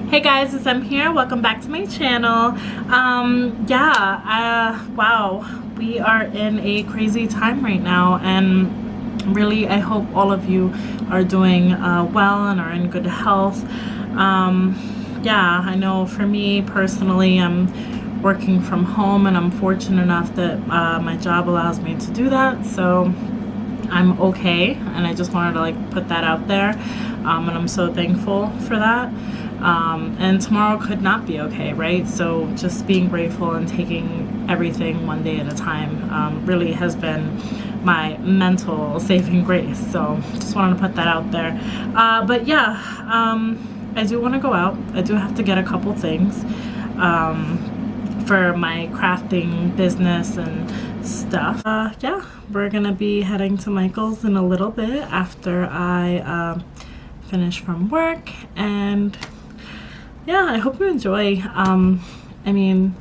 Hey guys, it's Em here. Welcome back to my channel. Wow, we are in a crazy time right now, and really I hope all of you are doing well and are in good health. I know for me personally, I'm working from home, and I'm fortunate enough that my job allows me to do that, so I'm okay, and I just wanted to put that out there, and I'm so thankful for that. And tomorrow could not be okay, right? So just being grateful and taking everything one day at a time really has been my mental saving grace. So just wanted to put that out there. I do want to go out. I do have to get a couple things for my crafting business and stuff. We're gonna be heading to Micheals in a little bit after I finish from work, and yeah, I hope you enjoy. I mean,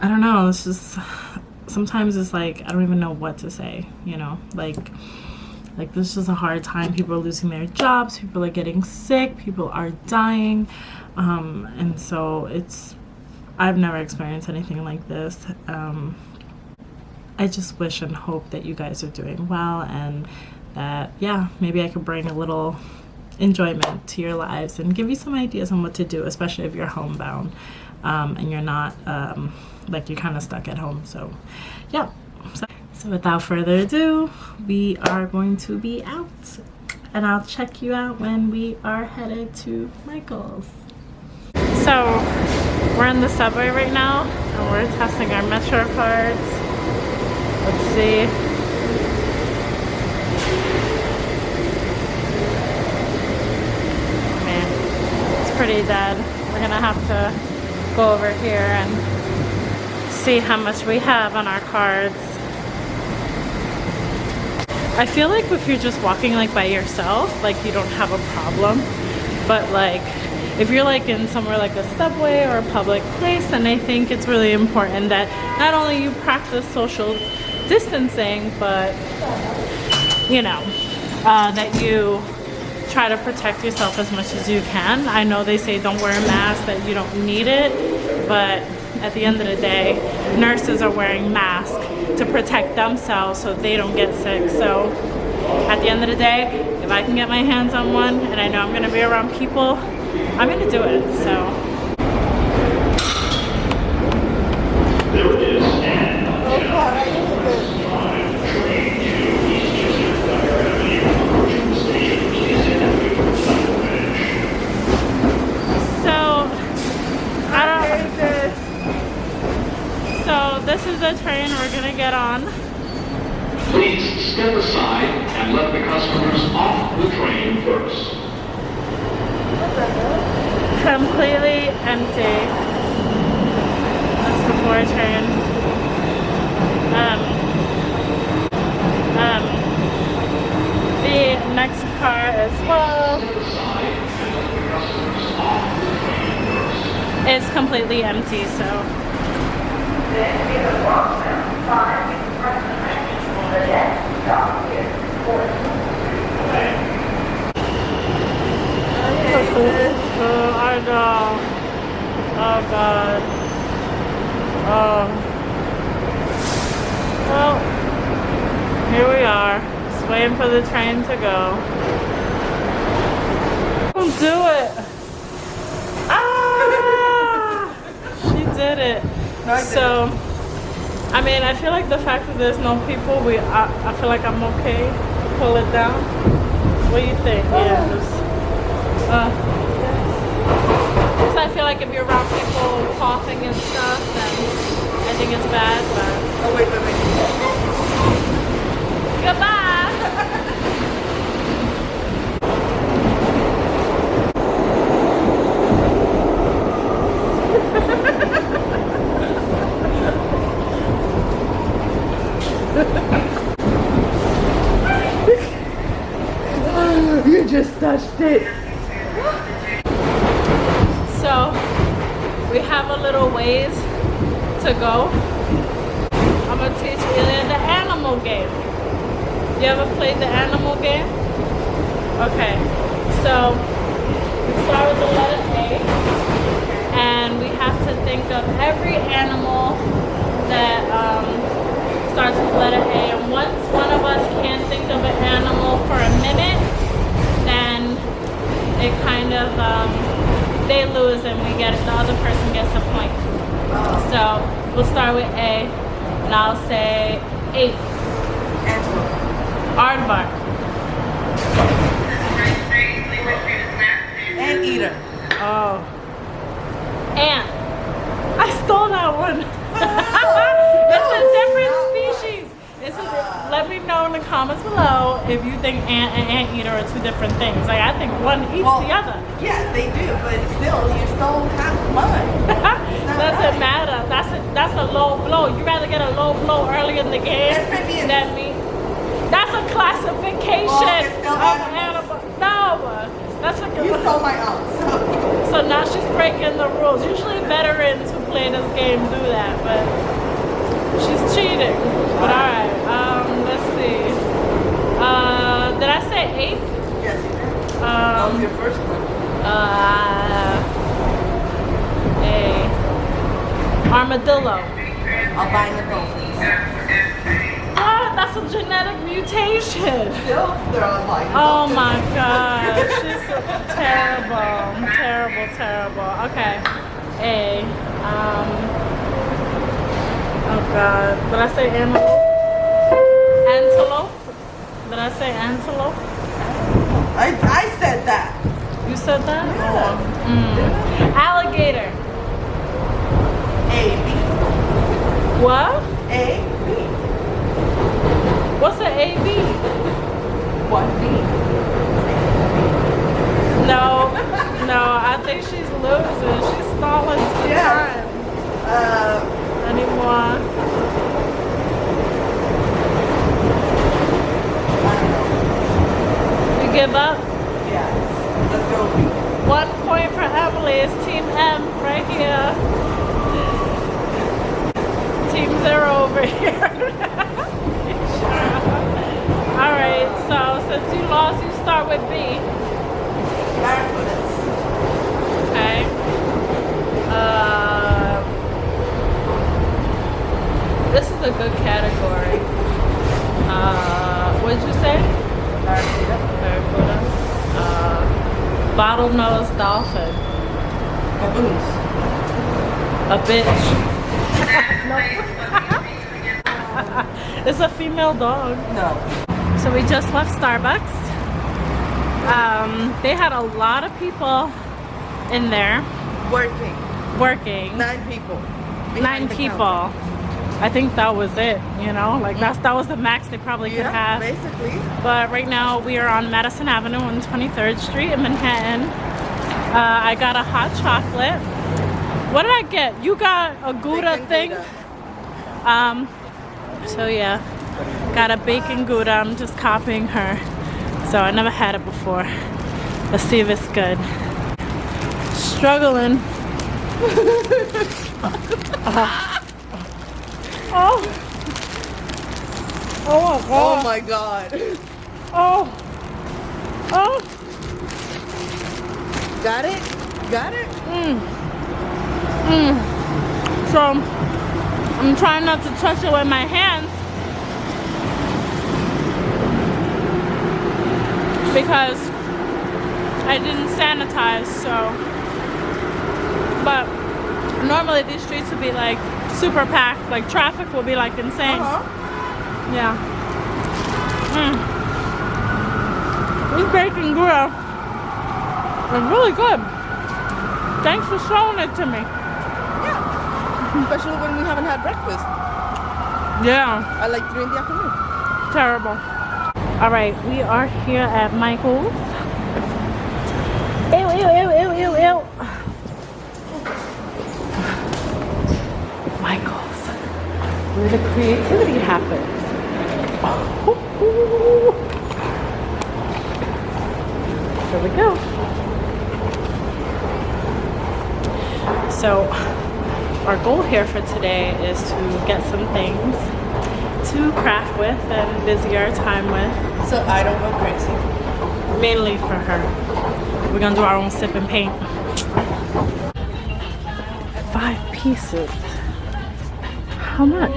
I don't know, it's just sometimes it's like I don't even know what to say, you know, like this is a hard time. People are losing their jobs, people are getting sick, people are dying, and so I've never experienced anything like this. I just wish and hope that you guys are doing well, and that maybe I could bring a little enjoyment to your lives and give you some ideas on what to do, especially if you're homebound and you're not you're kind of stuck at home. So so without further ado, we are going to be out, and I'll check you out when we are headed to Micheals. So we're in the subway right now, and we're testing our Metro cards. Let's see. Pretty dead. We're gonna have to go over here and see how much we have on our cards. I feel like if you're just walking by yourself, you don't have a problem, but if you're in somewhere like a subway or a public place, then I think it's really important that not only you practice social distancing, but that you try to protect yourself as much as you can. I know they say don't wear a mask, that you don't need it, but at the end of the day, nurses are wearing masks to protect themselves so they don't get sick. So at the end of the day, if I can get my hands on one and I know I'm gonna be around people, I'm gonna do it. So there it is. So this is the train we're gonna get on. Please step aside and let the customers off the train first. Completely empty. That's the 4 train. The next car as well is completely empty, so. I know. Oh God. Oh. Well, here we are, just waiting for the train to go. Don't do it. Ah! She did it. So, I mean, I feel like the fact that there's no people, I feel like I'm okay to pull it down. What do you think? Yeah. So I feel like if you're around people coughing and stuff, then I think it's bad, but. Oh, wait. Goodbye! You just touched it. So we have a little ways to go. I'm gonna teach you the animal game. You ever played the animal game? Okay, so we start with the letter A. of every animal that starts with letter A. And once one of us can't think of an animal for a minute, then it kind of they lose and we get the other person gets a point. So we'll start with A, and I'll say 8. Antelope. Aardvark. Anteater. Oh. Ant. I stole that one. It's a different species. Let me know in the comments below if you think ant and anteater are 2 different things. Like, I think one eats the other. Yeah, they do, but still, you stole half mine. Doesn't matter. That's a low blow. You rather get a low blow early in the game than me. That's a classification of animal. No, that's like you stole my own. So now she's breaking the rules. Usually veterans who play this game do that, but she's cheating. But alright, let's see. Did I say 8? Yes, you did. That was your first one. A. Armadillo. Albino dolphins. What? That's a genetic mutation. Still, they're albino. Oh my god. She's so terrible. Terrible. Okay. A. Oh god. Did I say antelope? Antelope? Did I say antelope? I said that. You said that? Yeah. Alligator. A, B. What? A, B. What's an AB? 1B. No, I think she's losing. She's stalling 2 times. Anymore? You give up? Yes. Let's go B. 1 point for Emily. It's Team M right here. Team 0 over here. Alright, so since you lost, you start with B. Barracudas. Okay. This is a good category. What did you say? Barracuda. Barracuda. Bottlenose dolphin. Baboons. A bitch. It's a female dog. No. So we just left Starbucks. They had a lot of people in there working. 9 people. 9 people. I think that was it, you know, like that was the max they probably could have. Basically. But right now we are on Madison Avenue on 23rd Street in Manhattan. I got a hot chocolate. What did I get? You got a Gouda thing? Gouda. So yeah, got a bacon Gouda. I'm just copying her. So I never had it before. Let's see if it's good. Struggling. Oh. Oh my god. Oh. Oh. Got it? Got it? So I'm trying not to touch it with my hands because I didn't sanitize, so. But normally these streets would be like super packed, like traffic will be like insane. Yeah. This bacon Gouda is really good. Thanks for showing it to me. Yeah. Especially when we haven't had breakfast. Yeah. At like 3 in the afternoon. Terrible. All right, we are here at Micheals. Ew, ew, ew, ew, ew, ew. Micheals, where the creativity happens. Here we go. So our goal here for today is to get some things to craft with and busy our time with. So I don't go crazy. Mainly for her. We're gonna do our own sip and paint. 5 pieces. How much?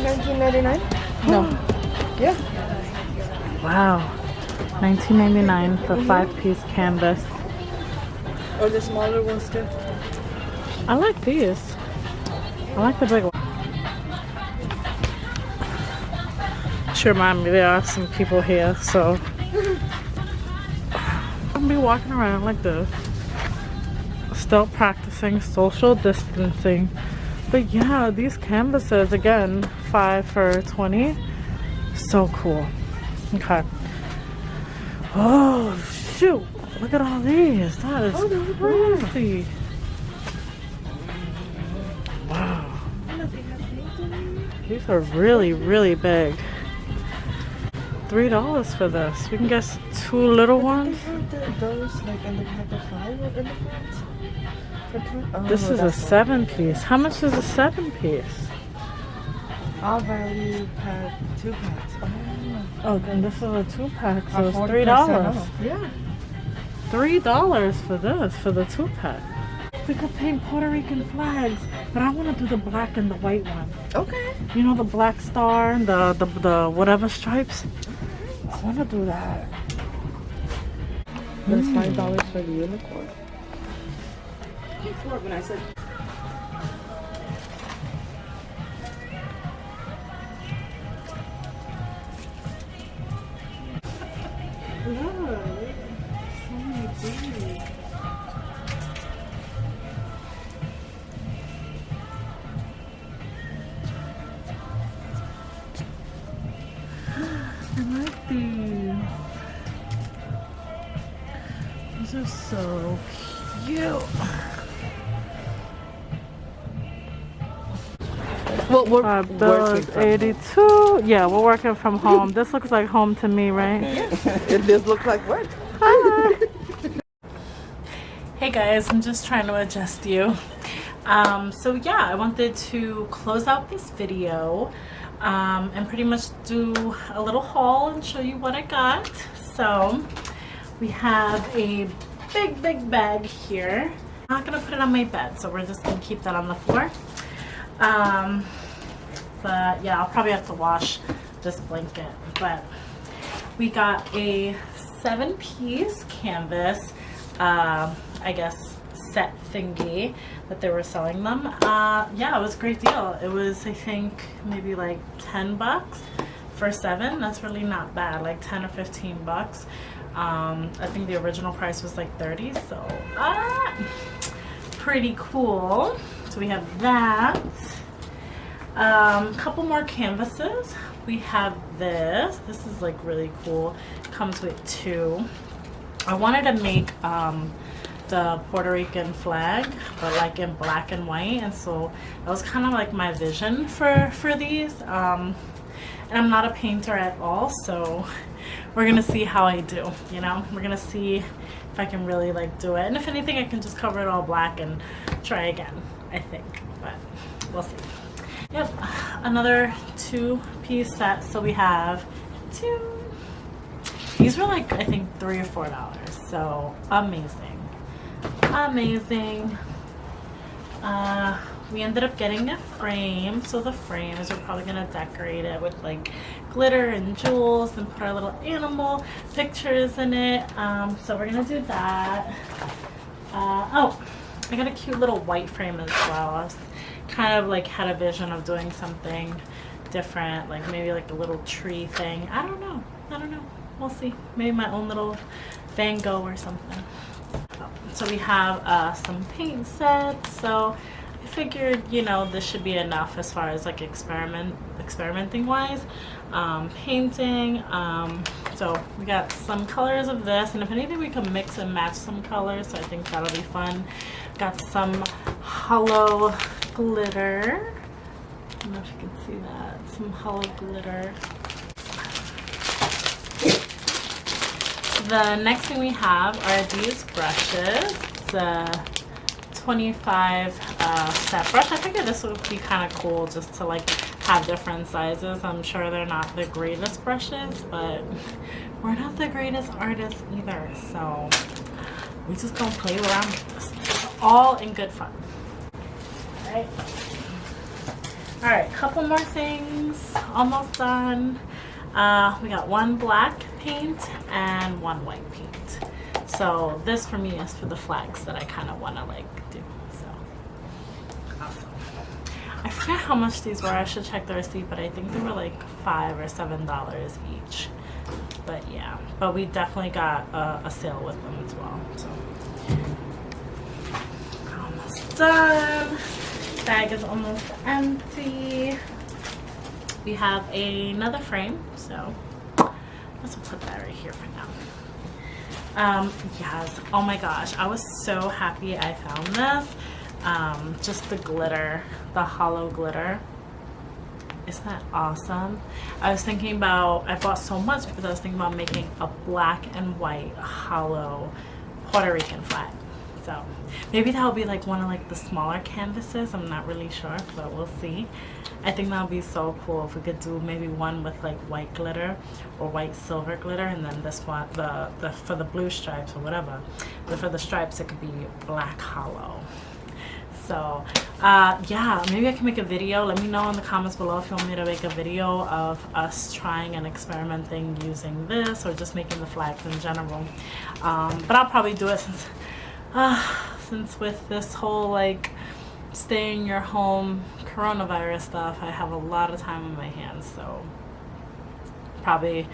$19.99? No. Yeah. Wow. $19.99 for 5-piece canvas. Or the smaller ones too. I like these. I like the big one. Sure, remind me there are some people here, so I'm gonna be walking around like this, still practicing social distancing. But yeah, these canvases again, 5 for $20. So cool. Okay. Oh shoot! Look at all these. That is crazy. Wow. These are really, really big. $3 for this. We can get 2 little ones. Those like in the pack of 5 in the front. This is a 7-piece. How much is a 7-piece? I'll value pack 2 packs. Oh, then this is a 2-pack, so it's $40 $3. off. Yeah. $3 for this, for the 2-pack. We could paint Puerto Rican flags, but I want to do the black and the white one. Okay. You know, the black star and the whatever stripes? I want to do that. But it's $5 for the unicorn. When I said I like these. These are so cute. well, we're Bill is 82. Yeah, we're working from home. This looks like home to me, right? It does look like work. Hey guys, I'm just trying to adjust you. So yeah, I wanted to close out this video and pretty much do a little haul and show you what I got. So we have a big bag here. I'm not gonna put it on my bed, so we're just gonna keep that on the floor. But yeah, I'll probably have to wash this blanket. But we got a 7-piece canvas, I guess set thingy that they were selling them. Yeah, it was a great deal. It was, I think, maybe like $10 for 7. That's really not bad, like 10 or 15 bucks. I think the original price was like 30, so pretty cool. So we have that. Couple more canvases. We have this. This is like really cool. It comes with 2. I wanted to make the Puerto Rican flag, but like in black and white, and so that was kind of like my vision for these. And I'm not a painter at all, so we're gonna see how I do. You know, we're gonna see if I can really like do it, and if anything, I can just cover it all black and try again, I think, but we'll see. Yep, another 2-piece set. So we have 2. These were like, I think, $3 or $4. So amazing, amazing. We ended up getting a frame. So the frames, we're probably gonna decorate it with like glitter and jewels and put our little animal pictures in it. So we're gonna do that. Oh, I got a cute little white frame as well. I was kind of like had a vision of doing something different, like maybe like a little tree thing. I don't know. We'll see. Maybe my own little Van Gogh or something. So we have some paint sets. So I figured, you know, this should be enough as far as like experimenting wise. Painting. So we got some colors of this, and if anything, we can mix and match some colors. So I think that'll be fun. Got some hollow glitter. I don't know if you can see that. Some hollow glitter. The next thing we have are these brushes. It's a 25 set brush. I figured this would be kind of cool just to like have different sizes. I'm sure they're not the greatest brushes, but we're not the greatest artists either, so we just gonna play around with this. all in good fun. All right, couple more things, almost done. We got one black paint and one white paint. So this for me is for the flags that I kind of want to like do. So awesome. I forget how much these were. I should check the receipt, but I think they were like $5 or $7 each. But yeah, but we definitely got a sale with them as well. So almost done. Bag is almost empty. We have another frame, so let's put that right here for now. Yes, oh my gosh, I was so happy I found this. Just the glitter, the hollow glitter. Isn't that awesome? I was thinking about, I bought so much because I was thinking about making a black and white hollow Puerto Rican flag. So maybe that'll be like one of like the smaller canvases. I'm not really sure, but we'll see. I think that'll be so cool if we could do maybe one with like white glitter or white silver glitter, and then this one, the for the blue stripes or whatever. But for the stripes, it could be black hollow. So yeah, maybe I can make a video. Let me know in the comments below if you want me to make a video of us trying and experimenting using this, or just making the flags in general. But I'll probably do it since with this whole like stay in your home coronavirus stuff, I have a lot of time on my hands, so probably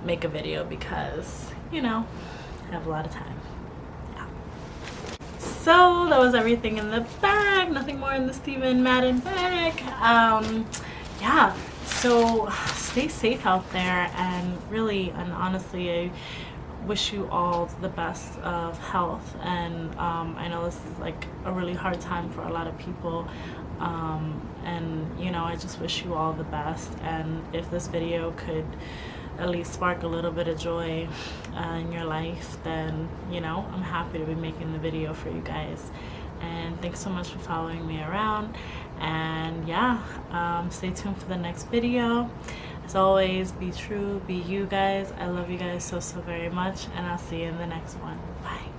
make a video because, you know, I have a lot of time. Yeah. So that was everything in the bag. Nothing more in the Stephen Madden bag. Yeah, so stay safe out there, and really and honestly, I wish you all the best of health. And I know this is like a really hard time for a lot of people, and you know, I just wish you all the best. And if this video could at least spark a little bit of joy in your life, then you know, I'm happy to be making the video for you guys. And thanks so much for following me around. And yeah, stay tuned for the next video. As always, be true, be you guys. I love you guys so very much, and I'll see you in the next one. Bye.